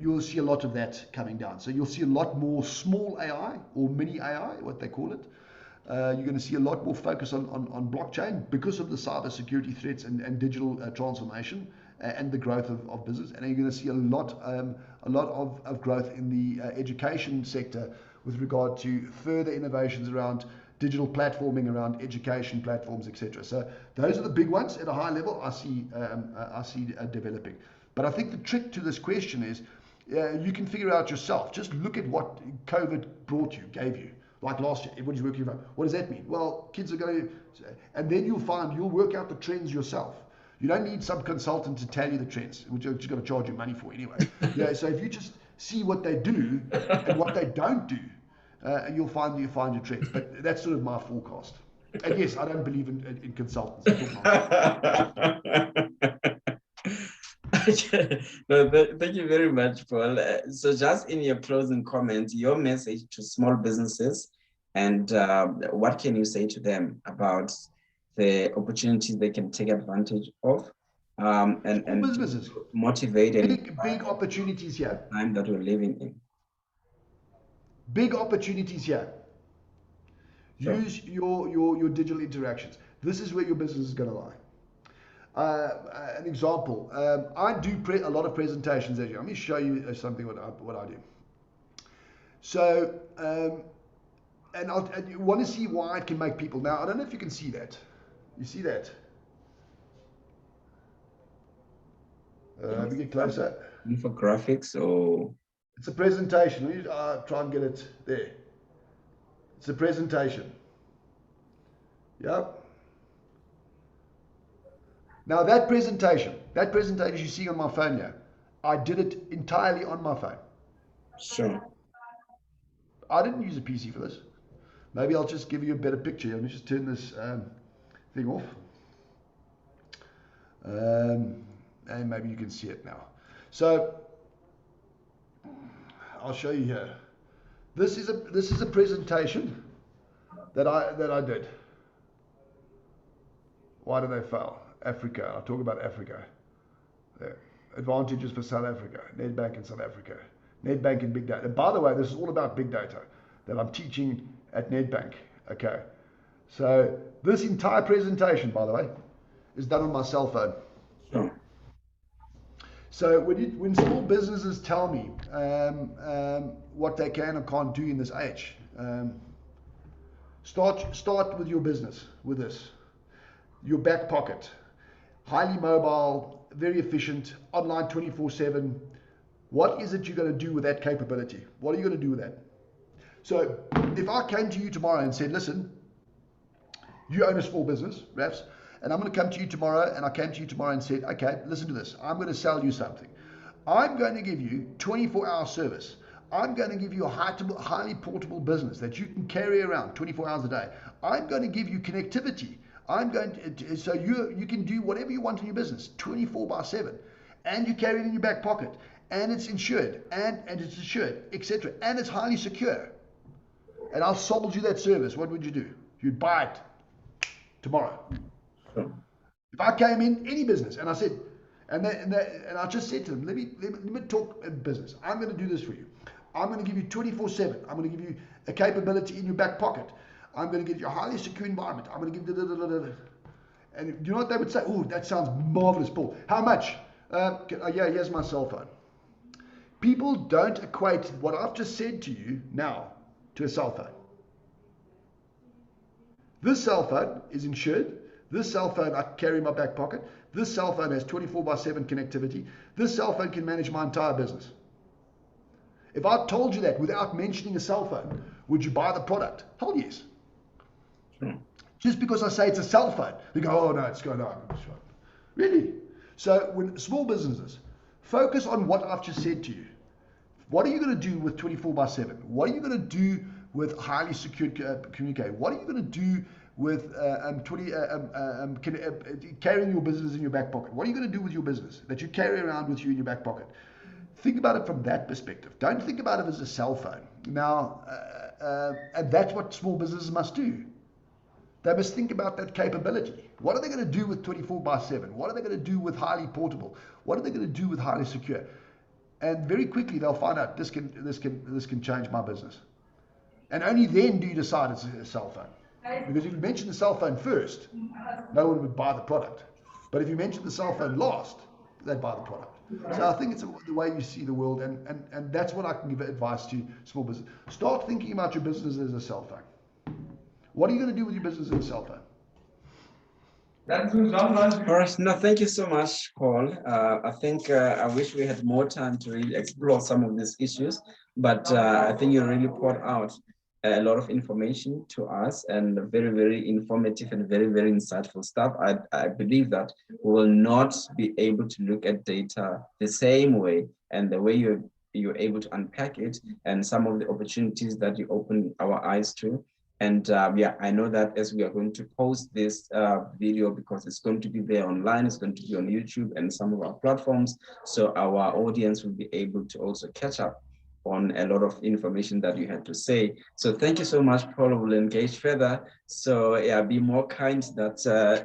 you'll see a lot of that coming down. So you'll see a lot more small AI or mini AI, what they call it. You're going to see a lot more focus on blockchain because of the cyber security threats and digital transformation and the growth of business. And you're going to see a lot of growth in the education sector with regard to further innovations around digital platforming, around education platforms, etc. So those are the big ones at a high level I see developing. But I think the trick to this question is you can figure out yourself. Just look at what COVID gave you. Like last year, everybody's working from home. What does that mean? Well, kids are going to, and then you'll work out the trends yourself. You don't need some consultant to tell you the trends, which you're just going to charge you money for anyway. So if you just see what they do and what they don't do, you'll find your trends. But that's sort of my forecast. And yes, I don't believe in consultants. No, thank you very much, Paul. So just in your closing comments, your message to small businesses and what can you say to them about the opportunities they can take advantage of and businesses motivated big opportunities here. Time that we're living in. Big opportunities here. Sure. Use your digital interactions. This is where your business is going to lie. An example, I do a lot of presentations. Actually, let me show you something what I do. So, and you want to see why it can make people. Now, I don't know if you can see that. You see that? Let me get closer. Infographics or? It's a presentation. Let me try and get it there. It's a presentation. Yep. Now that presentation you see on my phone here, I did it entirely on my phone. Sure. I didn't use a PC for this. Maybe I'll just give you a better picture. Let me just turn this thing off. And maybe you can see it now. So I'll show you here. This is a presentation that I did. Why do they fail? Africa. I'll talk about Africa. There. Advantages for South Africa. Nedbank in South Africa. Nedbank in big data. And by the way, this is all about big data that I'm teaching at Nedbank. Okay. So this entire presentation, by the way, is done on my cell phone. Sure. So when small businesses tell me what they can or can't do in this age, start with your business with this. Your back pocket. Highly mobile, very efficient, online 24/7. What is it you're going to do with that capability? What are you going to do with that? So if I came to you tomorrow and said, listen, you own a small business, Rafs, and I'm going to come to you tomorrow, and I came to you tomorrow and said, okay, listen to this. I'm going to sell you something. I'm going to give you 24-hour service. I'm going to give you a highly portable business that you can carry around 24 hours a day. I'm going to give you connectivity. I'm going to, so you can do whatever you want in your business 24/7, and you carry it in your back pocket, and it's insured, and it's assured, etc., and it's highly secure. And I'll sold you that service. What would you do? You'd buy it tomorrow. If I came in any business and I said, and I just said to them, let me talk business. I'm going to do this for you. I'm going to give you 24/7. I'm going to give you a capability in your back pocket. I'm going to give you a highly secure environment. I'm going to give and you know what they would say? Oh, that sounds marvelous, Paul. How much? Yeah, here's my cell phone. People don't equate what I've just said to you now to a cell phone. This cell phone is insured. This cell phone I carry in my back pocket. This cell phone has 24/7 connectivity. This cell phone can manage my entire business. If I told you that without mentioning a cell phone, would you buy the product? Hell yes. Just because I say it's a cell phone, you go, oh no, it's going on. Really? So when small businesses focus on what I've just said to you, what are you going to do with 24/7? What are you going to do with highly secured communication? What are you going to do with carrying your business in your back pocket? What are you going to do with your business that you carry around with you in your back pocket? Think about it from that perspective. Don't think about it as a cell phone. Now, and that's what small businesses must do. They must think about that capability. What are they going to do with 24/7? What are they going to do with highly portable? What are they going to do with highly secure? And very quickly they'll find out this can change my business. And only then do you decide it's a cell phone. Because if you mention the cell phone first, no one would buy the product. But if you mention the cell phone last, they'd buy the product. So I think it's the way you see the world, and that's what I can give advice to small business. Start thinking about your business as a cell phone. What are you going to do with your business as a cell phone? All right, no, thank you so much, Paul. I think I wish we had more time to really explore some of these issues, but I think you really poured out a lot of information to us, and very, very informative and very, very insightful stuff. I believe that we will not be able to look at data the same way, and the way you're able to unpack it, and some of the opportunities that you open our eyes to. And yeah, I know that as we are going to post this video, because it's going to be there online, it's going to be on YouTube and some of our platforms. So our audience will be able to also catch up on a lot of information that you had to say. So thank you so much, Paul. We'll engage further. So yeah, be more kind that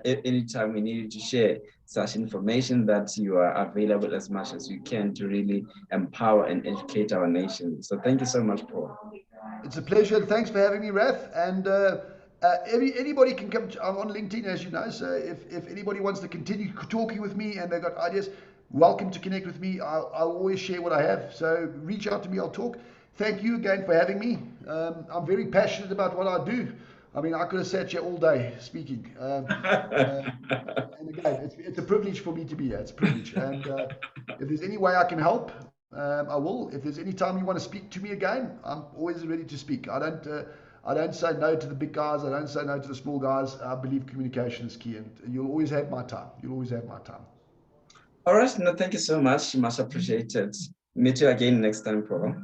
anytime we need you to share such information, that you are available as much as you can to really empower and educate our nation. So thank you so much, Paul. It's a pleasure. Thanks for having me, Raf. And anybody can come I'm on LinkedIn, as you know. So if anybody wants to continue talking with me and they've got ideas, welcome to connect with me. I'll always share what I have. So reach out to me. I'll talk. Thank you again for having me. I'm very passionate about what I do. I mean, I could have sat here all day speaking. And again, it's a privilege for me to be here. It's a privilege. And if there's any way I can help, I will. If there's any time you want to speak to me again, I'm always ready to speak. I don't say no to the big guys. I don't say no to the small guys. I believe communication is key, and you'll always have my time. You'll always have my time. All right. No, thank you so much. Much appreciated. Meet you again next time, Paul.